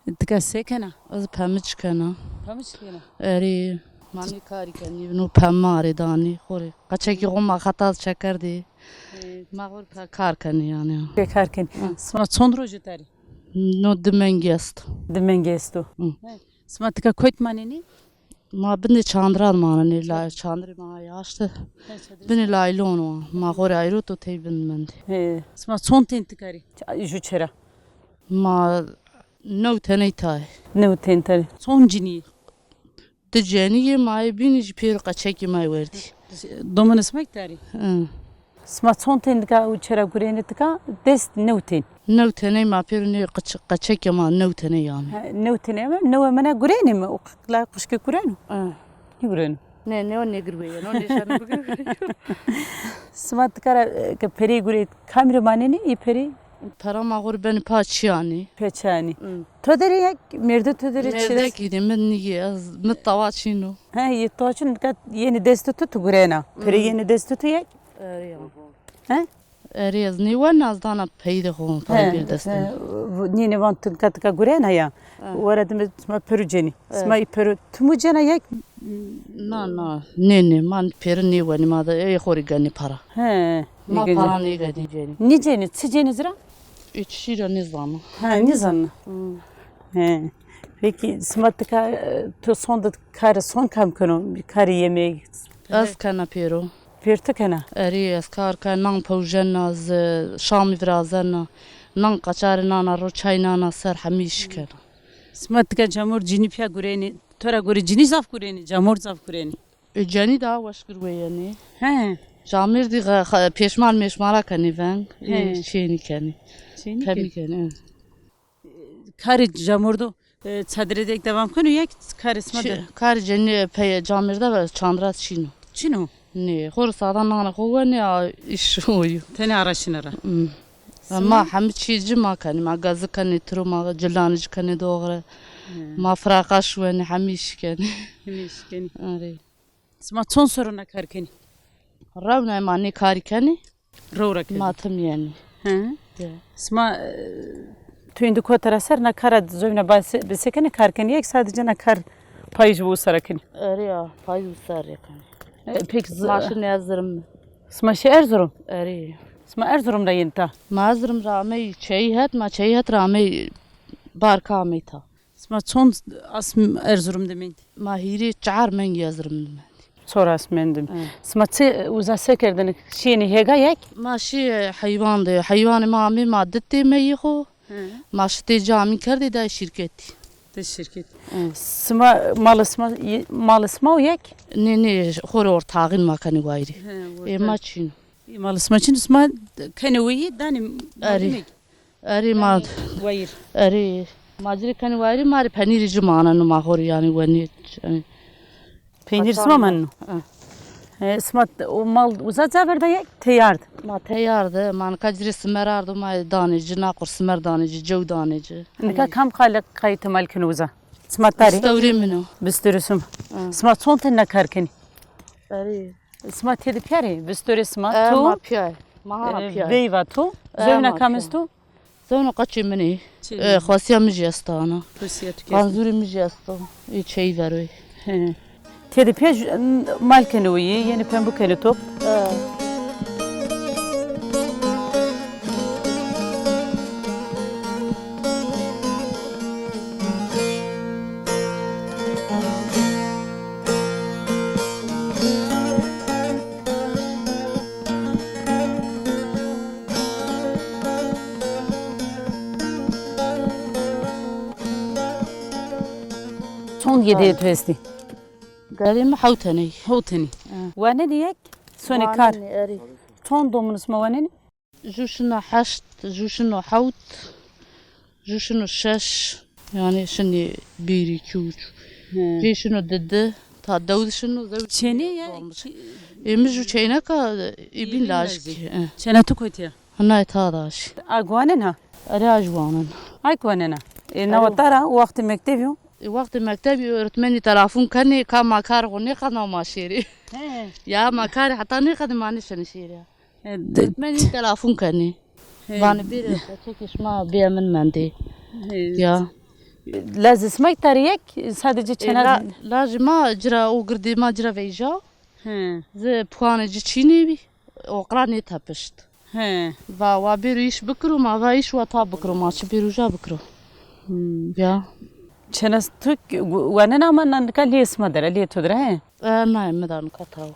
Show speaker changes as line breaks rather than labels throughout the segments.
تكا ساكنة
از پمچ کنه
فهمش كنا
اری مانی کاری کنی نو پماری دانی خوری قچه کی قوم خطا چکردی ما خور کار کنی یعنی
كار كن سما تصندرو جتاري
نو دمنگی است
دمنجستو سما تكا كويت مانيني
ما بنی چاندرال ماننی لا چاندری ما yaştı beni laylonu ma خور ayro تو تی بن مندی
سما تصونتين تكاري جو تشرا
ما نو تنی تای
نو تنتري صون جني
تجاني ما بینیش پیر قچه کی ما وردی
دومن اسمك تاري سما تصونتين تكا وتشرا غورين تكا دست نوتين
نو تنی ما پیر نی قچه کی ما نو تنی yani
نوتين نو منا غورين ما لا قشك غورين غورين
ne o ne girbeyi ne nişanı bugün
سما تكا كبري غوري كاميرا مانيني يبري
para ma خور beni paç yani
بيتشاني تدري يك ميرد تدري
nerede gideyim ben niye az mutavaçino
ها يتوچن كات يني دستو تغورينا بري يني دستو يك ها
Eriz ni var nazdana peyde khon paybir deste.
نيني وانت كات غورينا يا ورد ما بروجيني اسمها يبرو تموجنا يك
Na ne man peri ni var ni ma da khori gani para.
ها
Ma para ni gadi jeni.
نيجيني تسجيني زرا
Üç şira nizamı.
ها نيزن ها Peki smatka to sonda kar son kam kono kar yemeği
Az kana pero.
perti kana
Eri az kar kan nan pawjen az şami vrazana. Nan qaçar nana ro çaynana ser hamiş kana.
smatka jamur jini pya gureni tora guri jini zaf gureni jamur zaf gureni
Cani da vaşkır ve yani.
he
Jamir di peşman meşmara kani ben. Şeyni kani.
Şeyini
Pemi kani.
kar jamurdu çadredek devam kono yak kar smatka
Kar cani pe camirde ve çandrat şino.
çino
Ne, khor sadan nana khowa ne iş oyu.
tane araşınara
Ma hem çiğci ma kani ma gazı kani turu ma cilanıcı kani doğru. Ma frakaş ve ne hamiş kani.
Hemişkeni
Ari.
smat son soruna karkeni
Ravna ma ne kari kani
rovrak
ma tam yani.
he sma tüyündü kotara ser na kara zövne besekeni karkeni yak sadece na kar payıj bu sarakeni
Ari ya pay usar yakani.
peki
Maşın yazırım.
sma şey Erzurum
Ari.
sma Erzurum'da yenta
Mazırım rame çeyhat ma çeyhat rame barka meta.
sma son asm Erzurum demeyin
Ma hiri çar men yazırım.
sonra asmendim sma tse uza sekerdin şeyini hega yak
ماشي حيوان ده حيوان ما عمي ما عدتي ما يخو ماشي تجامي كردي ده شركتي
de şirket sma malısma o yak
ني ني خور ortağın makanı gayrı ما çin
malısma için sma kanevi danim
أري أري ما
vayır
أري ماجري كان gayrı ماري پنير جمانا نو ما خور يعني وني
peynir sma mannu sma o mal uza zaberda yak teyard
ما تيارد ما كجري سمرارد ما دانيج ناقر سمر دانيج جو دانيج
Nika kam kalak kayıt malkını uza. Smatari.
استوري منو
Bistürüsüm. Smat son tenna karkeni.
أري
Smat yedi piyari. Bistürü smat
ما
tu.
بياي ما هنا بياي
Beyva tu. Zövne kamistu.
زونو قچي مني خاصيا مجي استانا
Rusiya tükesi.
Panzuri mijesto i çey veroy.
Tedi piyaj malkını uyi. Yeni pembu keli top. Son yedi tvesti.
Garim hawtani.
Hoteni. Waneni yak. Soni kar.
Eri.
Son domunus ma waneni.
Juşuna haşt, juşuna hawt, juşuna şeş. Yani şimdi bir iki üç. Juşuna dedi. Ta davud şunu zavud.
Çeni ya.
Emiz çeyne ka ibin lajki.
Çene tu koytiya.
Hanay ta daş.
Agwanen ha.
Eri ajwanan.
Ay gwanena. Navatara vakti mektebiyo.
وقت مكتبي öğretmeni telefon kani kama kar ne kana maşeri. Ya makar hatta ne kadar mani şenişeri. Öğretmeni telefon kani. Bana bir çekişme bir min mendi. Ya.
Laz ismek tariyek sadece çenaz.
Lajma cira o girdima cira veja. Z puanı çini bi. O qrani tapışt. Va bir iş bikrum va iş va tab bikrum aç bir uja bikrum. Ya.
Çenaz Türk vanen ama nanka liye ismadır liye tudra he.
Ne medan katav.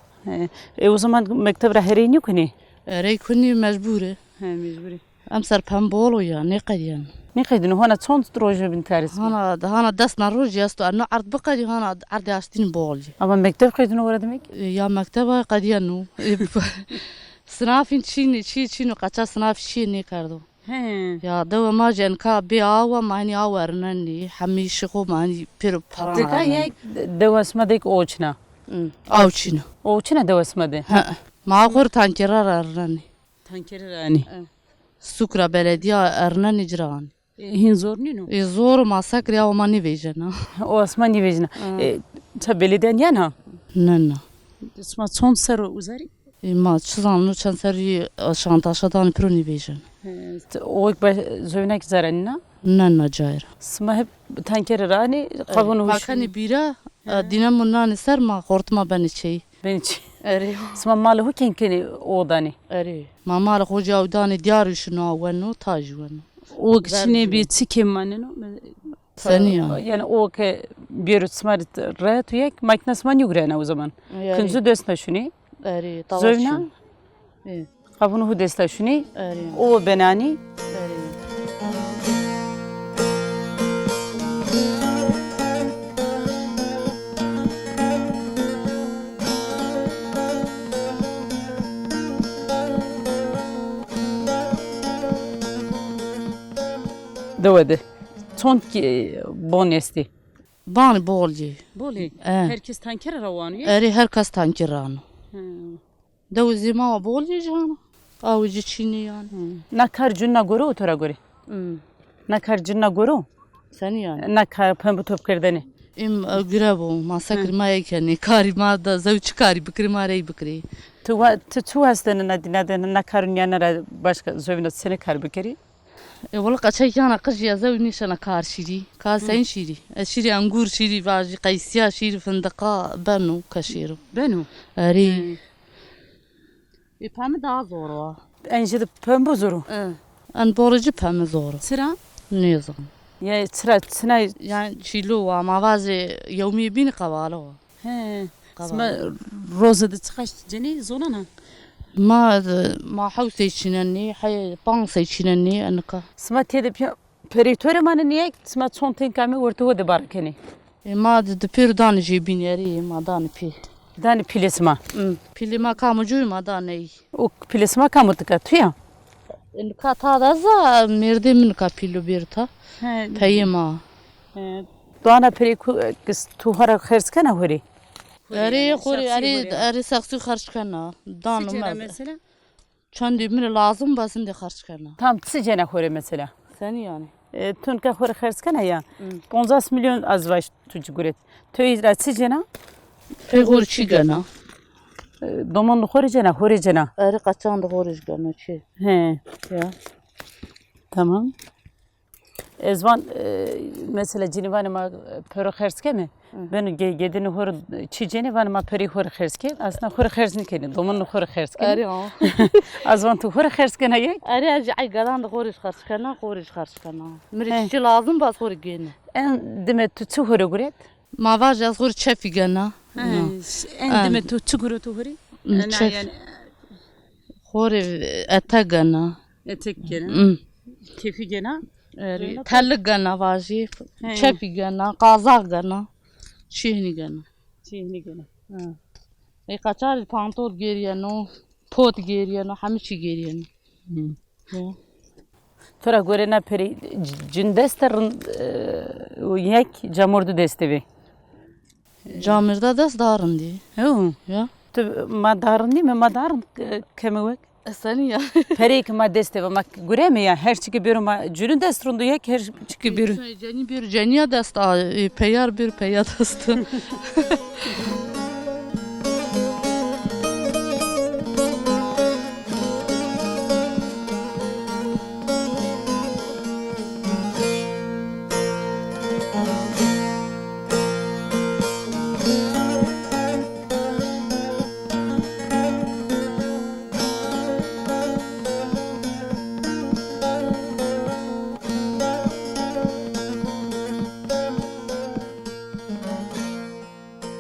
O zaman mektep rahirin yok ni.
Reykuni mecburi.
Mecburi.
Am serpem bolo ya ne qadiyan.
Ne kaydın hona son roja bin taris.
Hana dasna roj yasto anno ard baqadi hana ard yastin bolji.
Ama mektep kaydın orada demek.
Ya mekteba qadiyanu. Sınavın çini kaça sınav çini kardo. Ya da ma jenka bi awa mani awarnani hamishi ko mani pir para.
Tika yek devasmadik oçna.
Avçina.
Oçna devasmadı.
Ma qor tankirar arnani.
Tankeri rani.
Sukra belediye arnani ciran.
Hin zor nino.
Zor ma sakri aw mani vejana.
O asmani vejna. Ta belediyen yana.
Nana.
Isma son sarı uzari.
Ma çizanlı çansari şantaşadan proni vejana.
O zövnek zaranına.
Nana cayra.
Isma hep tankeri rani. Kavunu hoş.
Makani bira dinamundan ser ma qortma beni şey.
Ben hiç.
Eri.
Isma malı hu kenkeni odani.
Eri. Mama hoca udani diyar şunu venu tajvenu.
O kişine bir tsikim maneno.
Seni ya.
Yani o ke bir smart rahat yek maknas man yugrena o zaman. Kunzu desna şuni.
Eri.
Zövna. Kavunu hu desna şuni.
Eri.
O benani.
Eri.
Dövde. Son ki bonesti.
Bani bolji.
Boli. Herkes tanker ravanı ya.
Eri herkes tankirano. Dawzima bolji jana. Avcı çini yani.
Nakar cunna goro otora gore. Nakar cunna goro.
Seni yani.
Nakar pembe top kırdani.
İm grabo masakr ma yekeni kari ma da zavç kari bikri ma rey bikri.
Tu hastanın adına nakarın yanına başka zövnat seni kar bikeri.
Wala qaçay yana qış ya zavni şana kar şiri. Ka sen şiri. Şiri angur şiri vaji qaysiya şiri fındıqa banu kaşiru.
Benu.
Eri. Pemi daha zor o.
Enjede pembe zoru.
An borcu pemi zor.
Sıra?
Ne zor.
Ya sıra
Yani çilo ama vazi yevmi bin qavalo.
Sma roza da çıkaş ceni zonana.
ما حوسي شنني حي بانسي شنني أنك
Sma tede peritore manı niye sma son tenkami orta de barakeni.
ما دبير داني جيبين يري ما داني بي
Dani pilesma.
بيلي ما كامجوي ما داني
O pilesma kamutka tuya.
إنك هذا زا مردي منك بيلو بيرتا بيما
Doğana periku tuhara kherskana hori.
أري سخسي خرج كنا دانو ما
mesela?
چندی من لازم بسن دي خرج كنا
Tam sıcana hori mesela.
sen yani
Tunka hori kherskana ya. 15 milyon az var tucu guret. Töyizra sıcana.
Peygur çi gana
Doman hori cana.
أري قطعان ده خورج gana çi
He.
ya
Tamam. Ezvan mesela cini ma peri kherske mi? Ben gedini hor çiceni ma peri hor kherske. Aslında hor khersni keni. Doman hor kherske.
أري ها
Azvan tu hor kherske na yek.
أري أجي قلان ده خورج خرج كنا مريش çi lazım bas خورج gene
En demet tu hor guret.
ما واج از خورج çefi gana
En demet tu çuguru tu hori.
çef خورج ete gana
Etek gene. Kefi gene.
تلق gana vaji çefi gana qazaq gana çihni gana
Çihni gene.
kaçar pantol geriyano pot geriyano hamiçi geriyano
Tora gore na peri cindesterın yek camurdu destevi.
Camirda dest darın di ya
Tu madarın değil mi? Madarın kemivek.
seni ya
Peri ki ma destevi. Ma gore mi ya? Her çıkı bir ma cünün destrundu yek her çıkı bir.
Ceni bir ceniye dest peyar bir peyar dest